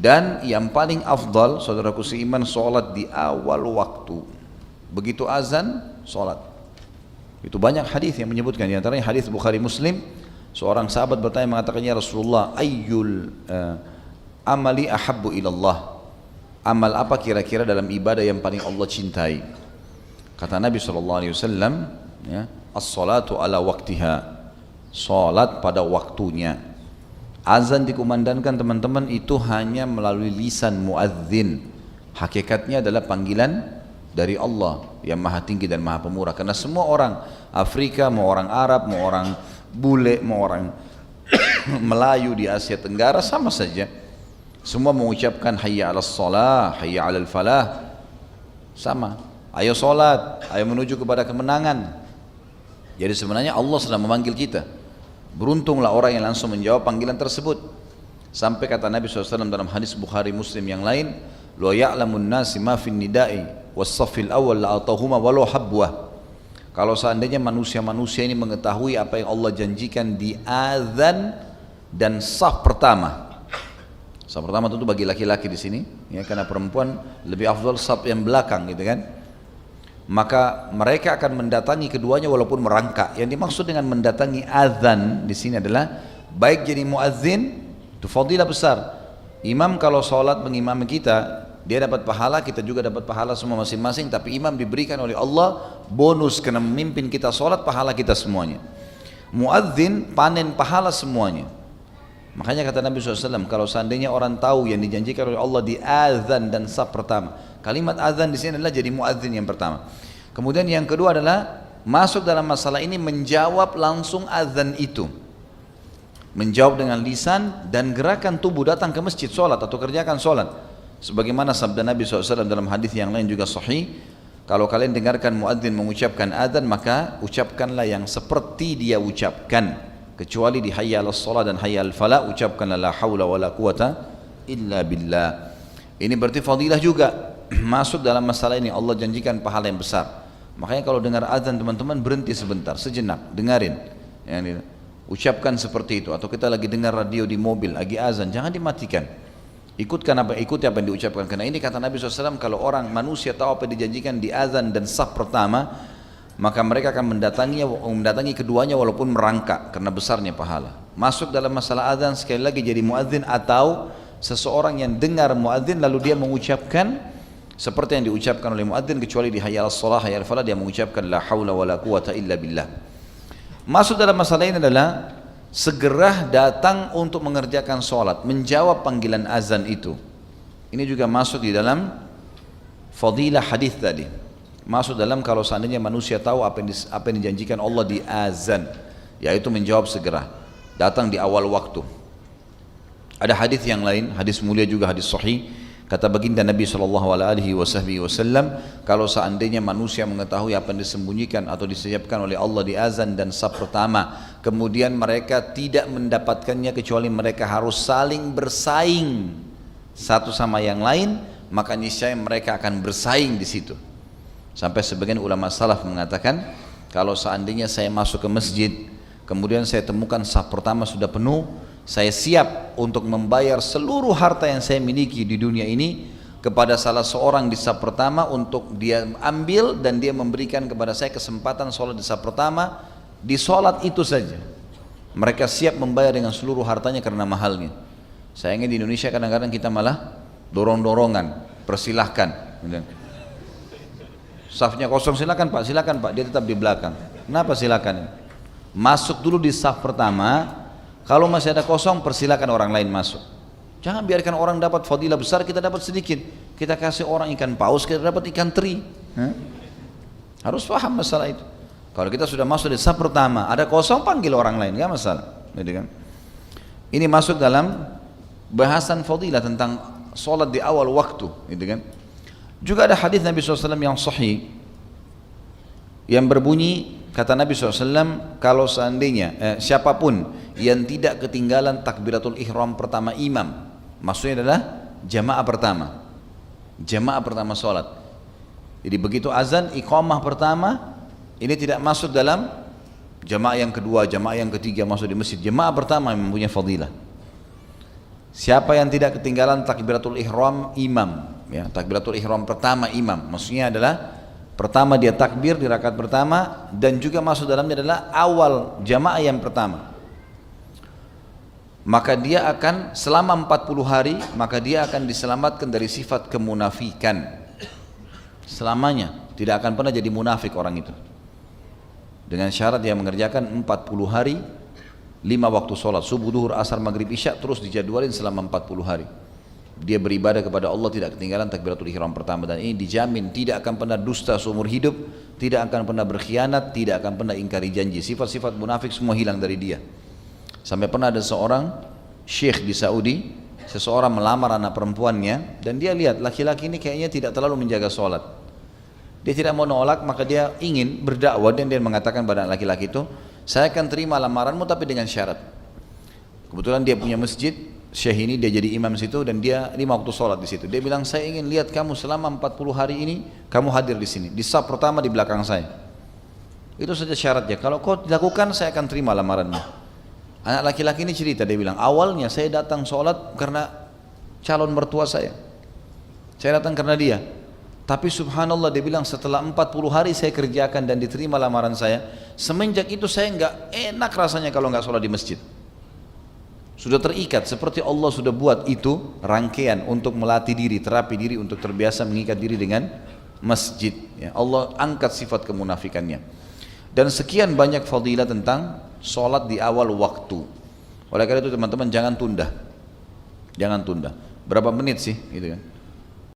Dan yang paling afdal, saudaraku seiman, sholat di awal waktu. Begitu azan, sholat. Itu banyak hadis yang menyebutkan, di antaranya hadis Bukhari Muslim. Seorang sahabat bertanya mengatakannya, Rasulullah, ayyul amali ahabbu ilallah. Amal apa kira-kira dalam ibadah yang paling Allah cintai? Kata Nabi SAW, ya, as-salatu ala waktiha. Salat pada waktunya. Azan dikumandangkan teman-teman itu hanya melalui lisan muadzin. Hakikatnya adalah panggilan dari Allah yang maha tinggi dan maha pemurah. Karena semua orang Afrika, mau orang Arab, mau orang bule, mau orang Melayu di Asia Tenggara sama saja. Semua mengucapkan hayya 'alas shalah, hayya 'alal falah. Sama. Ayo salat, ayo menuju kepada kemenangan. Jadi sebenarnya Allah sedang memanggil kita. Beruntunglah orang yang langsung menjawab panggilan tersebut. Sampai kata Nabi SAW dalam hadis Bukhari Muslim yang lain, "Lo ya'lamun nasi ma fin nida'i was-saffil awwal la'atahuma walau habwah." Kalau seandainya manusia-manusia ini mengetahui apa yang Allah janjikan di azan dan saf pertama. Saf pertama tentu bagi laki-laki di sini, ya, karena perempuan lebih afdal saf yang belakang, gitu kan. Maka mereka akan mendatangi keduanya walaupun merangkak. Yang dimaksud dengan mendatangi azan di sini adalah baik jadi muadzin, itu fadilah besar. Imam kalau sholat mengimami kita, dia dapat pahala, kita juga dapat pahala semua masing-masing. Tapi imam diberikan oleh Allah bonus karena memimpin kita sholat, pahala kita semuanya. Muadzin panen pahala semuanya. Makanya kata Nabi SAW, kalau seandainya orang tahu yang dijanjikan oleh Allah di azan dan saf pertama, kalimat azan di sini adalah jadi muadzin yang pertama. Kemudian yang kedua adalah masuk dalam masalah ini menjawab langsung azan itu, menjawab dengan lisan dan gerakan tubuh datang ke masjid sholat atau kerjakan sholat. Sebagaimana sabda Nabi SAW dalam hadis yang lain juga sahih, kalau kalian dengarkan muadzin mengucapkan azan, maka ucapkanlah yang seperti dia ucapkan. Kecuali di hayya 'alas shalah dan hayya 'alal falah, ucapkanlah la haula wala quwata illa billah. Ini berarti fadilah juga masuk dalam masalah ini. Allah janjikan pahala yang besar. Makanya kalau dengar azan teman-teman berhenti sebentar, sejenak, dengarin. Ya, ucapkan seperti itu. Atau kita lagi dengar radio di mobil, lagi azan, jangan dimatikan. Ikuti apa yang diucapkan. Karena ini kata Nabi SAW, kalau orang manusia tahu apa yang dijanjikan di azan dan saf pertama, maka mereka akan mendatangi keduanya walaupun merangkak karena besarnya pahala. Masuk dalam masalah azan sekali lagi jadi muadzin atau seseorang yang dengar muadzin lalu dia mengucapkan seperti yang diucapkan oleh muadzin, kecuali di hayya 'alas shalah hayya 'alal falah dia mengucapkan la haula wala quwata illa billah. Masuk dalam masalah ini adalah segera datang untuk mengerjakan sholat, menjawab panggilan azan itu. Ini juga masuk di dalam fadilah hadis tadi. Masuk dalam kalau seandainya manusia tahu apa yang dijanjikan Allah di azan, yaitu menjawab segera, datang di awal waktu. Ada hadis yang lain, hadis mulia juga, hadis sahih, kata baginda Nabi SAW, kalau seandainya manusia mengetahui apa yang disembunyikan atau disiapkan oleh Allah di azan dan saf pertama, kemudian mereka tidak mendapatkannya kecuali mereka harus saling bersaing satu sama yang lain, maka niscaya mereka akan bersaing di situ. Sampai sebagian ulama salaf mengatakan, kalau seandainya saya masuk ke masjid, kemudian saya temukan saf pertama sudah penuh, saya siap untuk membayar seluruh harta yang saya miliki di dunia ini kepada salah seorang di saf pertama untuk dia ambil dan dia memberikan kepada saya kesempatan sholat di saf pertama. Di sholat itu saja mereka siap membayar dengan seluruh hartanya karena mahalnya. Sayangnya di Indonesia kadang-kadang kita malah dorong-dorongan, persilahkan. Safnya kosong, silakan Pak, dia tetap di belakang. Kenapa silakan? Masuk dulu di saf pertama, kalau masih ada kosong persilakan orang lain masuk. Jangan biarkan orang dapat fadilah besar, kita dapat sedikit. Kita kasih orang ikan paus, kita dapat ikan teri. Harus paham masalah itu. Kalau kita sudah masuk di saf pertama, ada kosong, panggil orang lain, nggak masalah. Ini masuk dalam bahasan fadilah tentang sholat di awal waktu, gitu kan? Juga ada hadis Nabi SAW yang sahih yang berbunyi, kata Nabi SAW, kalau seandainya siapapun yang tidak ketinggalan takbiratul ihram pertama imam, maksudnya adalah jamaah pertama sholat. Jadi begitu azan iqamah pertama, ini tidak masuk dalam jamaah yang kedua, jamaah yang ketiga masuk di masjid. Jamaah pertama yang mempunyai fadilah. Siapa yang tidak ketinggalan takbiratul ihram, imam, ya, takbiratul ihram pertama imam, maksudnya adalah pertama dia takbir di rakaat pertama dan juga masuk dalamnya adalah awal jamaah yang pertama. Maka dia akan selama 40 hari, maka dia akan diselamatkan dari sifat kemunafikan. Selamanya tidak akan pernah jadi munafik orang itu. Dengan syarat dia mengerjakan 40 hari 5 waktu sholat, subuh, duhur, asar, maghrib, isya, terus dijadwalin selama 40 hari. Dia beribadah kepada Allah tidak ketinggalan takbiratul ihram pertama, dan ini dijamin tidak akan pernah dusta seumur hidup, tidak akan pernah berkhianat, tidak akan pernah ingkari janji. Sifat-sifat munafik semua hilang dari dia. Sampai pernah ada seorang syekh di Saudi, seseorang melamar anak perempuannya dan dia lihat laki-laki ini kayaknya tidak terlalu menjaga sholat. Dia tidak mau nolak, maka dia ingin berdakwah dan dia mengatakan pada laki-laki itu, saya akan terima lamaranmu tapi dengan syarat. Kebetulan dia punya masjid, syekh ini dia jadi imam situ dan dia 5 waktu sholat di situ. Dia bilang, saya ingin lihat kamu selama 40 hari ini kamu hadir di sini, di saf pertama di belakang saya. Itu saja syaratnya. Kalau kau dilakukan saya akan terima lamaranmu. Anak laki-laki ini cerita, dia bilang, awalnya saya datang sholat karena calon mertua saya datang karena dia. Tapi subhanallah, dia bilang setelah 40 hari saya kerjakan dan diterima lamaran saya, semenjak itu saya nggak enak rasanya kalau nggak sholat di masjid. Sudah terikat, seperti Allah sudah buat itu rangkaian untuk melatih diri, terapi diri untuk terbiasa mengikat diri dengan masjid, ya. Allah angkat sifat kemunafikannya. Dan sekian banyak fadilah tentang sholat di awal waktu. Oleh karena itu teman-teman jangan tunda. Jangan tunda. Berapa menit sih? Gitu kan.